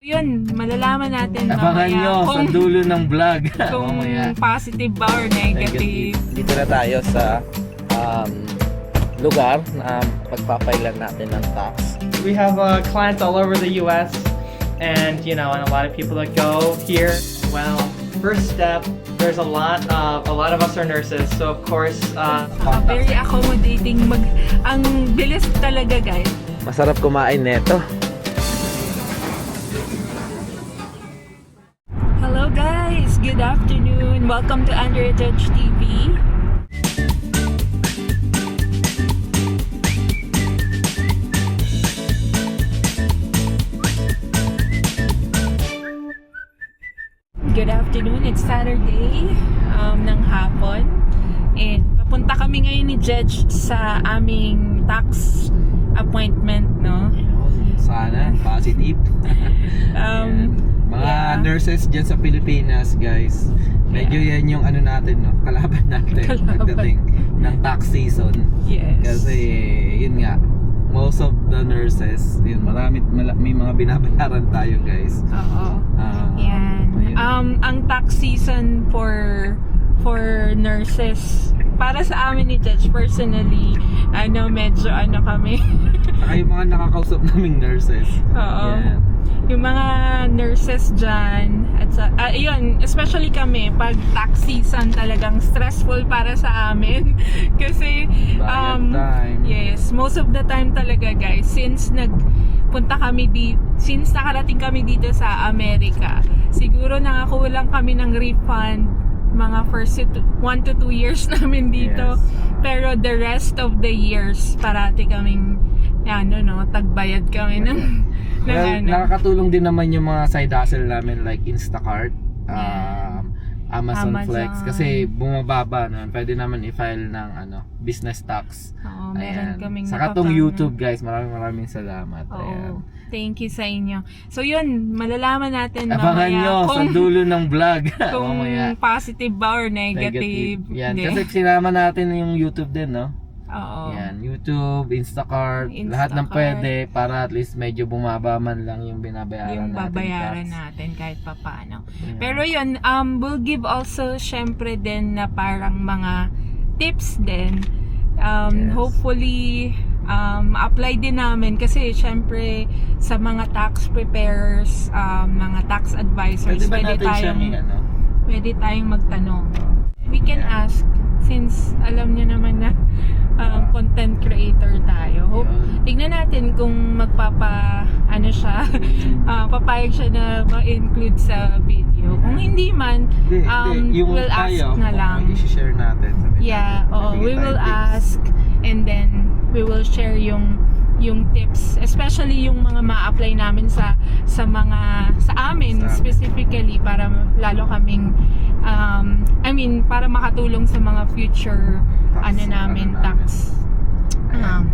Yun, malalaman natin Abangan nyo sa dulo ng vlog. kung positive ba or negative. Dito na tayo sa lugar na pagpapailan natin ng tax. We have clients all over the U.S. and and a lot of people that go here. Well, first step, there's a lot of us are nurses, so of course. Very accommodating. Ang bilis talaga, guys. Masarap kumain neto. Hello guys, good afternoon. Welcome to Under Touch TV. Good afternoon, it's Saturday ng hapon. And papunta kami ngayon ni Jedge sa aming tax appointment, no? Sana, positive. Mga nurses dyan sa Pilipinas, guys. Medyo yan yung natin, no? Kalaban natin pagdating ng tax season. Yes. Kasi, yun nga, most of the nurses, yun, may mga binabayaran tayo, guys. Oo. Yan. Ayun. Ang tax season for nurses, para sa amin ni Judge personally, medyo kami. Saka yung mga nakakausap naming nurses. Oo. Yan. Yung mga nurses dyan, at yun, especially kami, pag tax season talagang stressful para sa amin. Kasi, Bayad time. yes, most of the time talaga guys, since nakarating kami dito sa Amerika, siguro nakakulang kami ng refund mga first 1 to 2 years namin dito. Yes. Pero the rest of the years, parati kaming tagbayad kami ng Well, nakakatulong din naman yung mga side hustle namin like Instacart, Amazon Flex, kasi bumababa nun. Pwede naman i-file ng business tax. Oo, meron kaming Saka tong YouTube, guys, maraming salamat. Oo. Ayan. Thank you sa inyo. So yun, malalaman natin Abangan mamaya nyo sa kung dulo ng vlog. kung Mamaya. positive ba or negative. Yan. Hindi. Kasi sinama natin yung YouTube din, no? Oo. Yan, YouTube, Instacart, lahat ng pwede para at least medyo bumaba man lang yung binabayaran Yung natin. babayaran tax. natin kahit papaano. Yeah. Pero yun, we'll give also syempre din na parang mga tips din. Yes. Hopefully, apply din namin kasi syempre sa mga tax preparers, mga tax advisors, Pwede ba natin pwede tayong magtanong. We can Yeah. ask since alam niyo naman na content creator tayo. Tignan natin kung papayag siya na ma-include sa video. Kung hindi man, we'll ask na lang. I-share natin. Yeah, we will ask and then we will share yung tips, especially yung mga ma-apply namin sa amin specifically para lalo kaming para makatulong sa mga future tax.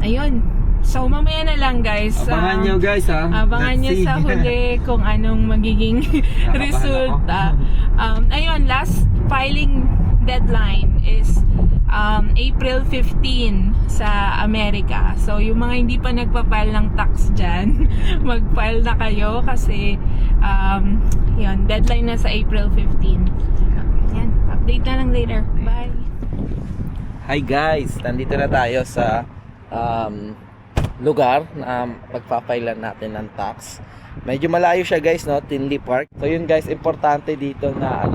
Ayun. So mamaya na lang guys. Abangan nyo guys ha. Abangan nyo sa huli kung anong magiging resulta. Ayun, last filing deadline is April 15 sa Amerika. So yung mga hindi pa nagpa-file ng tax dyan, mag-file na kayo kasi yun, deadline na sa April 15. Yan, update na lang later. Bye! Hi guys, nandito na tayo sa lugar na pagpapailan natin ng tax. Medyo malayo siya guys, no? Tinley Park. So yun guys, importante dito na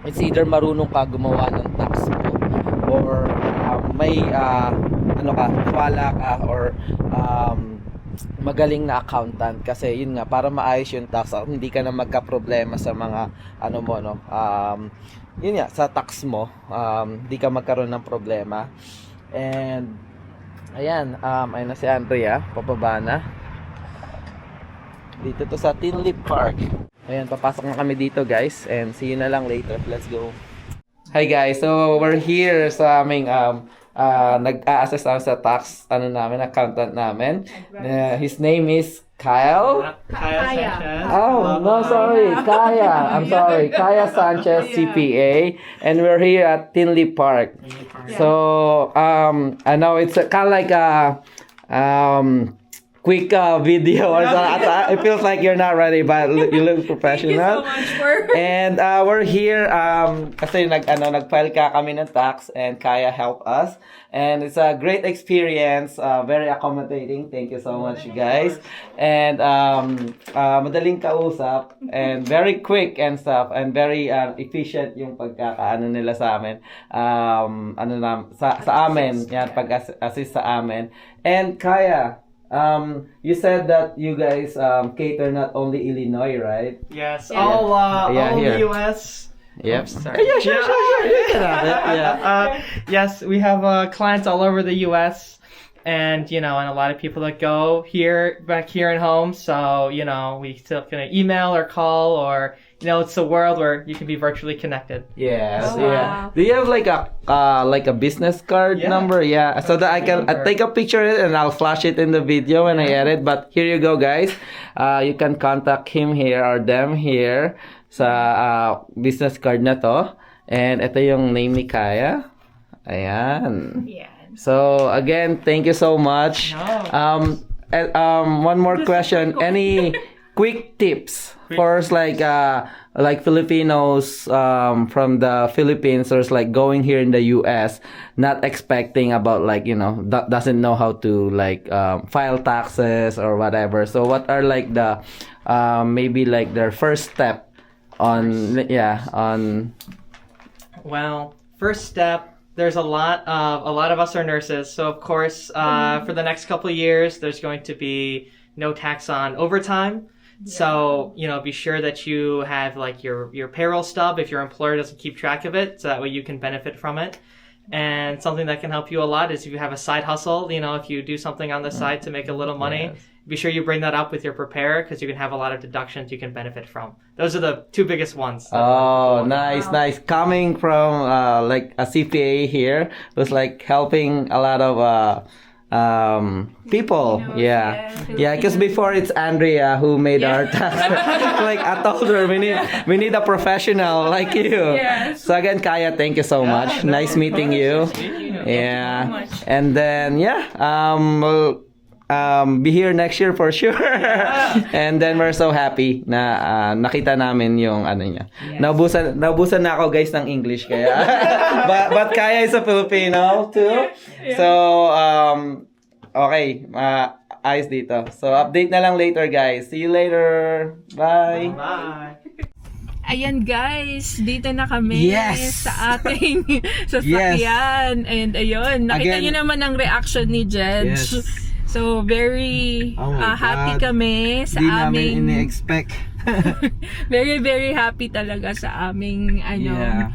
it's either marunong ka gumawa ng tax mo or may tiwala ka or magaling na accountant, kasi yun nga, para maayos yung tax, hindi ka na magka-problema sa mga yun nga, sa tax mo, hindi ka magkaroon ng problema. And ayan, ayun na si Andrea, pababa na dito to sa Tinley Park. Ayan, papasok na kami dito guys, and see you na lang later. Let's go. Hi guys, so we're here sa aming nag-a-assess sa tax accountant namin. His name is Kyle. Kaya Sanchez. Oh, no, sorry. Kaya. I'm sorry. Kaya Sanchez, CPA. And we're here at Tinley Park. So, I know it's kind of like quick video or it feels like you're not ready, but you look professional. Thank you so much for... And we're here kasi nag-file ka kami ng tax and Kaya help us. And it's a great experience, very accommodating. Thank you so much, guys. And madaling kausap and very quick and stuff and very efficient yung pagkakaano nila sa amin. Sa amin, yan pag-assist sa amin. And Kaya, you said that you guys cater not only Illinois, right? Yes, Yeah. all here. the U.S. Yep. Oops, sorry. Yeah, sure. You can have it. Yeah. Yes, we have clients all over the U.S. and and a lot of people that go back here at home. So we still can email or call or it's a world where you can be virtually connected. Yes. Oh, Yeah. wow. Do you have like a business card Yeah. number? Yeah. So that I can take a picture of it and I'll flash it in the video when I edit. But here you go, guys. You can contact him here or them here sa business card na to. And ito yung name ni Kaya. Ayan. Yeah. So again, thank you so much. No. One more question. Any quick tips for like Filipinos from the Philippines or like going here in the US, not expecting about doesn't know how to file taxes or whatever. So what are like the maybe like their first step on. Well, first step, there's a lot of us are nurses, so of course, for the next couple of years, there's going to be no tax on overtime. So be sure that you have like your payroll stub if your employer doesn't keep track of it, so that way you can benefit from it. And something that can help you a lot is if you have a side hustle, if you do something on the side to make a little money. Yes. Be sure you bring that up with your preparer because you can have a lot of deductions you can benefit from. Those are the two biggest ones. Oh, nice. Coming from like a CPA here, was like helping a lot of people. Filipinos, Yeah. Because before it's Andrea who made our task. Like I told her, we need a professional like you. Yes. So again, Kaya, thank you so much. Nice meeting you. Yeah. much. And then we'll be here next year for sure. And then we're so happy na nakita namin yung niya. Yes. Naubusan na ako guys ng English kaya. but Kaya is a Filipino too. Yeah. So okay, ayos dito. So update na lang later guys. See you later. Bye. Bye. Ayan guys, dito na kami Yes! sa ating sasakyan. And ayun, nakita Again- nyo naman ang reaction ni Jedge. Yes. So very Oh my happy God. kami sa Di namin aming ini-expect. very very happy talaga sa aming Yeah.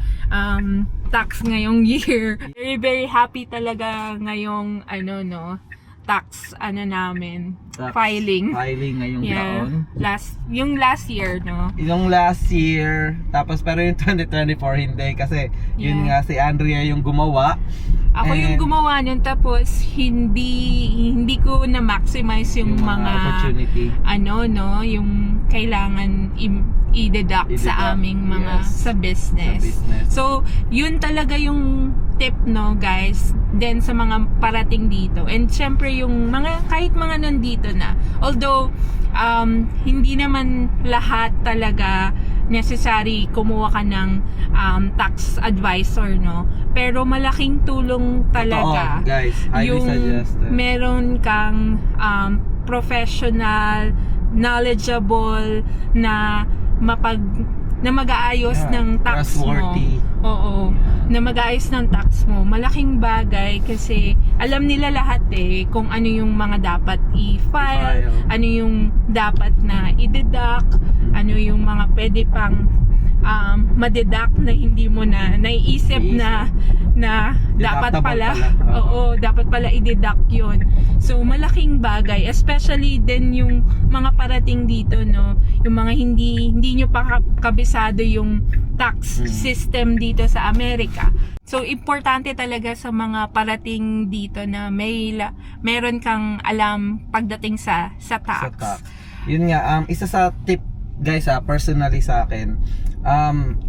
tax ngayong year. Very very happy talaga ngayong tax namin Tax filing. Filing ngayong taon. Yung last year, no? Yung last year, tapos pero yung 2024 hindi kasi yun nga Yeah. si Andrea yung gumawa. Ako yung And- gumawa nun tapos hindi ko na maximize yung mga opportunity. yung kailangan i-deduct I-deduct, sa aming mga yes. sa business. Sa business. So, yun talaga yung tip, no, guys, then sa mga parating dito. And syempre yung kahit mga nandito na. Although hindi naman lahat talaga necessary kumuha ka ng tax advisor, no? Pero malaking tulong talaga Totoo, guys. Highly yung suggested. meron kang professional, knowledgeable na mag-aayos Yeah, ng tax mo. trustworthy. Oo. Na mag-aayos ng tax mo. Malaking bagay kasi alam nila lahat kung ano yung mga dapat i-file, I-file. ano yung dapat na i-deduct, ano yung mga pwede pang ma-deduct na hindi mo na naiisip na dapat Deductible pala. pala. Oo, dapat pala i-deduct yun. So, malaking bagay. Especially din yung mga parating dito, no? Yung mga hindi nyo pa kabisado yung tax system dito sa Amerika. So, importante talaga sa mga parating dito na meron kang alam pagdating sa tax. Sa tax. Yun nga, isa sa tip guys personally sa akin,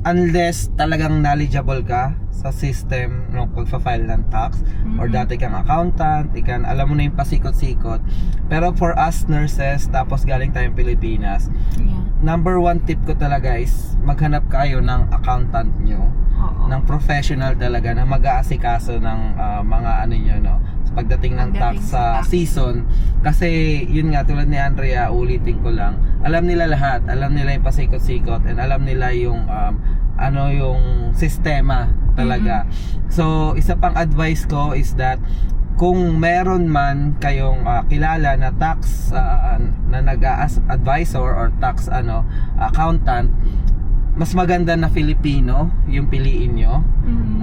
unless talagang knowledgeable ka sa system ng pagfa-file ng tax, or dati kang accountant, alam mo na yung pasikot-sikot. Pero for us nurses, tapos galing tayong Pilipinas, Yeah. number one tip ko talaga is maghanap kayo ng accountant nyo, Oo. ng professional talaga na mag-aasikaso ng mga ano nyo, no, pagdating ng tax sa season. Kasi yun nga, tulad ni Andrea, ulitin ko lang, alam nila lahat, alam nila yung pasikot-sikot, and alam nila yung yung sistema talaga. So isa pang advice ko is that kung meron man kayong kilala na tax na nag-advisor or tax accountant, mas maganda na Filipino yung piliin nyo,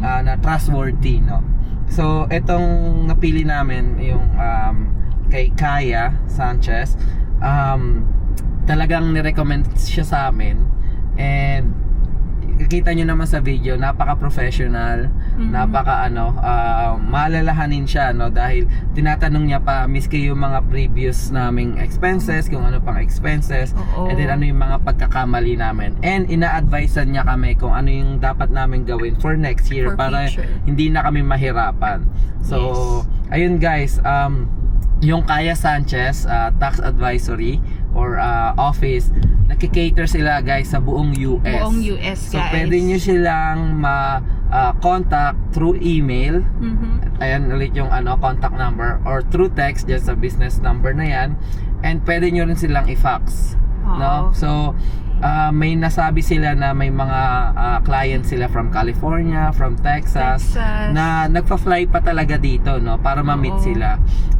na trustworthy, no? So etong napili namin yung kay Kaya Sanchez, talagang nirecommend siya sa amin, and kita nyo naman sa video, napaka-professional, maalalahanin siya, no, dahil tinatanong niya pa miski yung mga previous naming expenses, kung ano pang expenses, and then ano yung mga pagkakamali namin, and ina-advisean niya kami kung ano yung dapat namin gawin for next year, For para future. hindi na kami mahirapan. So ayun guys, yung Kaya Sanchez tax advisory or office, nakikater sila guys sa buong US. Buong US, So guys. pwede nyo silang contact through email. Ayan ulit yung contact number, or through text dyan sa business number na yan, and pwede nyo rin silang i-fax, no? So may nasabi sila na may mga clients sila from California, from Texas, na nagpa-fly pa talaga dito, no, para ma-meet sila.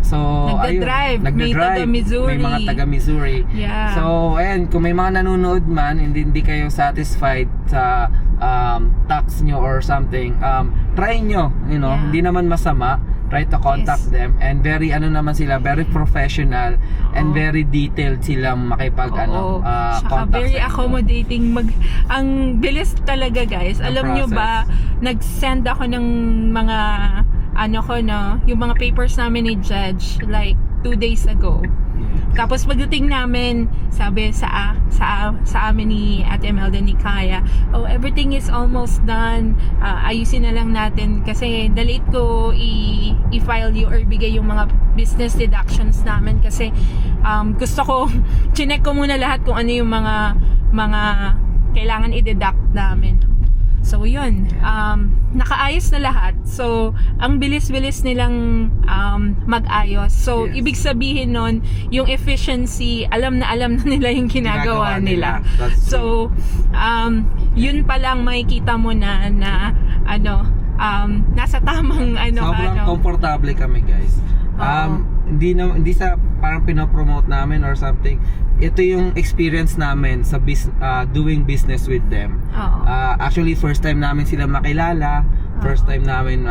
So Nagda-drive. May taga-Missouri. may mga taga-Missouri. Yeah. So ayan, kung may mga nanonood man, hindi kayo satisfied sa tax nyo or something, try nyo, hindi naman masama. Try to contact them, and very naman sila, very professional, and very detailed silang makipag Saka contact very sa inyo. accommodating. Ang bilis talaga guys. Alam nyo ba, nag-send ako ng mga yung mga papers namin ni Judge like 2 days ago. Tapos pagdating namin, sabi sa amin ni Ate Imelda, ni Kaya, everything is almost done. Ayusin na lang natin kasi late ko i-file you or bigay yung mga business deductions namin kasi gusto ko, chinek ko muna lahat kung ano yung mga kailangan i-deduct namin. So yun, nakaayos na lahat. So ang bilis-bilis nilang mag-ayos. So ibig sabihin nun, yung efficiency, alam na nila yung ginagawa nila. So yun pa lang makikita mo na nasa tamang sobrang komportable kami guys. Hindi sa parang pinopromote namin or something. Ito yung experience namin sa doing business with them. Actually first time namin sila makilala, first time namin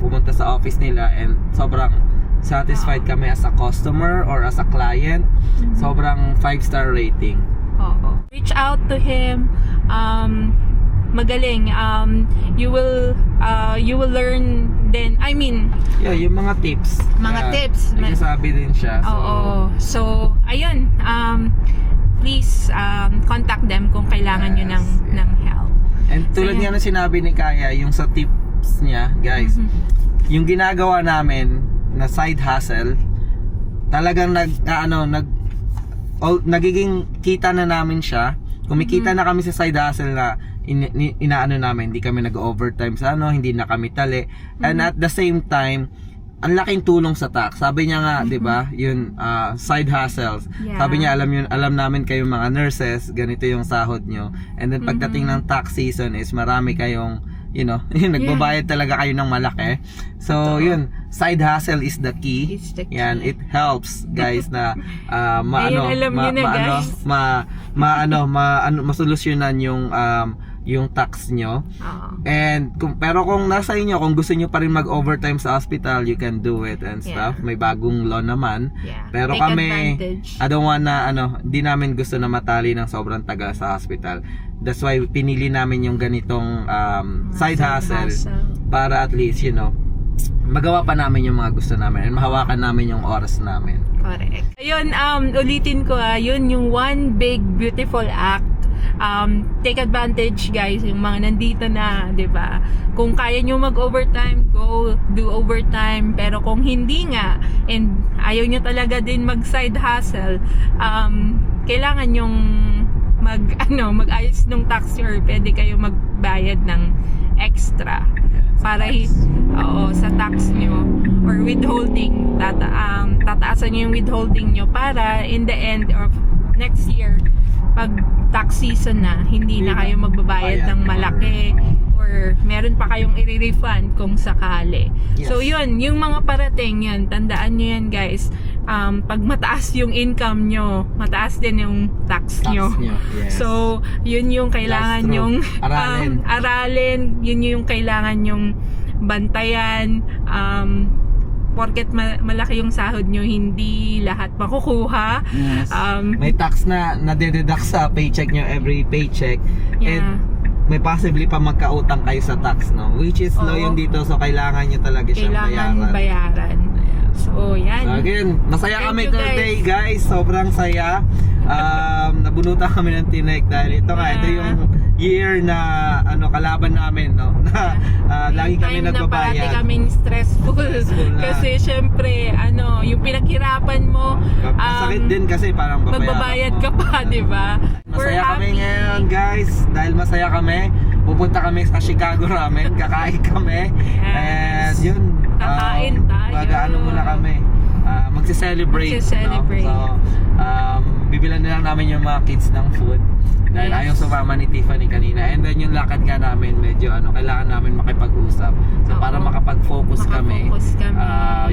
pumunta sa office nila, and sobrang satisfied kami as a customer or as a client. Sobrang 5-star rating. Reach out to him. Magaling. You will learn then, yung mga tips. tips. May sabi din siya. So ayun, please contact them kung kailangan nyo ng help. And tulad nga na sinabi ni Kaya, yung sa tips niya, guys, yung ginagawa namin na side hustle, talagang nagiging kita na namin siya. Kumikita na kami sa side hustle na inaano namin, hindi kami nag-overtime sa hindi na kami tali. And at the same time, ang laking tulong sa tax. Sabi niya nga, 'di ba, yun side hustles. Yeah. Sabi niya, alam namin kayong mga nurses, ganito yung sahod nyo. And then pagdating ng tax season is marami kayong nagbabayad talaga kayo ng malaki. So yun, side hustle is the key. Yan, it helps guys na masolusyonan yung tax nyo. And pero kung nasa inyo, kung gusto nyo pa rin mag-overtime sa hospital, you can do it and stuff. May bagong law naman. Pero Take kami, advantage. I don't wanna di namin gusto na matali ng sobrang tagal sa hospital. That's why pinili namin yung ganitong side hustle para at least magawa pa namin yung mga gusto namin and mahawakan namin yung oras namin. Correct. Ayun, ulitin ko yun yung one big beautiful act take advantage guys, yung mga nandito na, 'di ba? Kung kaya nyo mag-overtime, go do overtime. Pero kung hindi nga, and ayaw nyo talaga din mag-side hustle, kailangan yung mag-ayos ng tax or pwede kayo magbayad ng extra para sa tax nyo or withholding. Tataasan nyo yung withholding nyo para in the end of next year, pag tax season na, hindi na kayo magbabayad ng malaki or meron pa kayong i-refund kung sakali. Yes. So yun, yung mga parating yun, tandaan nyo yan guys. Pag mataas yung income nyo, mataas din yung tax nyo. Yes. So yun yung kailangan That's true. yung Aralin. yun yung kailangan yung bantayan. Porket malaki yung sahod nyo, hindi lahat makukuha. Yes. May tax na nade-deduct sa paycheck nyo every paycheck. Yeah. And may possibly pa magkautang kayo sa tax, no? Which is low yung dito, so kailangan nyo talaga siyang Kailangan bayaran. So, yan. So again, masaya Thank kami you, today guys. Sobrang saya. Nabunutan kami ng tinek dahil ito ito yung year na kalaban namin, no? Na lagi kami time na parati nagbabayad. kaming stressful Na. kasi syempre yung pinaghirapan mo, Sakit din kasi parang magbabayad ka pa, di ba? Masaya kami ngayon guys. Dahil masaya kami, pupunta kami sa Chicago Ramen, kakain kami. And Yes. yun, Kakain tayo. mag-ano muna kami, magse-celebrate. Magse-celebrate. No? So, bibilan na lang namin yung mga kids ng food. Dahil Yes. ayaw sumama ni Tiffany kanina. And then yung lakad nga namin, medyo kailangan namin makipag-usap. So para Oo. makapag-focus kami,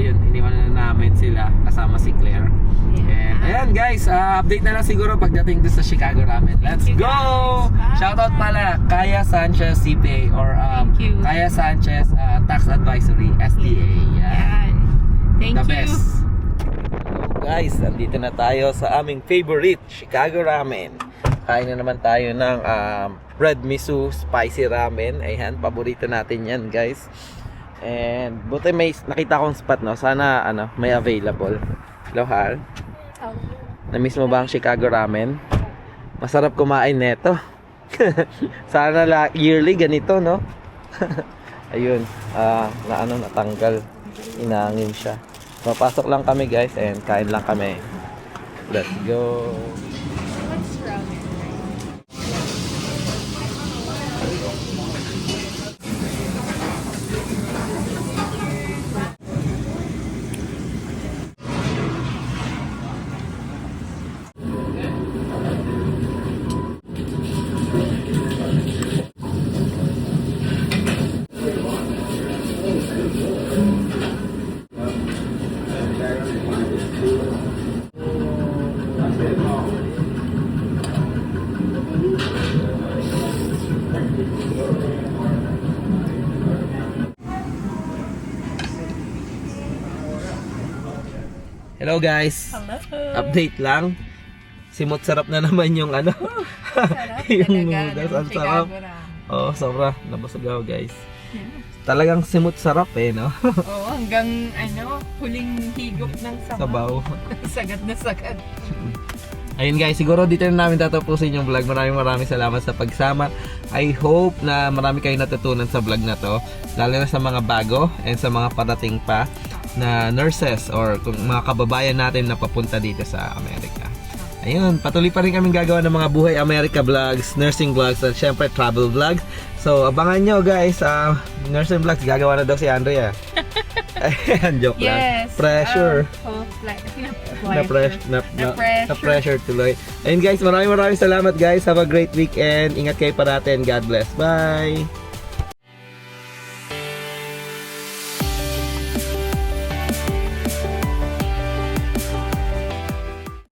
yun, iniwan na namin sila kasama si Claire. Yeah. And ayan guys, update na lang siguro pagdating doon sa Chicago Ramen. Let's Thank you, go! guys. Shoutout pala, Kaya Sanchez CPA or Thank you. Kaya Sanchez Tax Advisory, SDA. Yan. Thank The you. best. Hello guys, andito na tayo sa aming favorite, Chicago Ramen. Kain na naman tayo ng red miso spicy ramen. Ayan, paborito natin yan guys. And buti may nakita kong spot, no? Sana may available. Hello Hal, na-miss mo ba ang Chicago Ramen? Masarap kumain neto. Sana yearly ganito, no? Ayun, natanggal. Inangin siya. Papasok lang kami guys and kain lang kami. Let's go. Hello guys. Hello. Update lang. Simot sarap na naman yung Sarap yung talaga. noodles, ng ang sarap. Chicago Ramen. Oh, sobra. Nabusog ako guys. Talagang simot sarap no? Oo, hanggang huling higop ng Sabaw. Sagad na sagad. Ayun guys, siguro dito na namin tatapusin yung vlog. Maraming salamat sa pagsama. I hope na marami kayong natutunan sa vlog na to. Lalo na sa mga bago and sa mga parating pa na nurses or kung mga kababayan natin na papunta dito sa Amerika. Ayun, patuloy pa rin kaming gagawa ng mga buhay Amerika vlogs, nursing vlogs, at syempre travel vlogs. So, abangan nyo guys, nursing vlogs, gagawa na daw si Andrea. Ayan, joke lang. Yes. Pressure. Na pressure tuloy. Ayun guys, maraming salamat guys. Have a great weekend. Ingat kayo parati and God bless. Bye!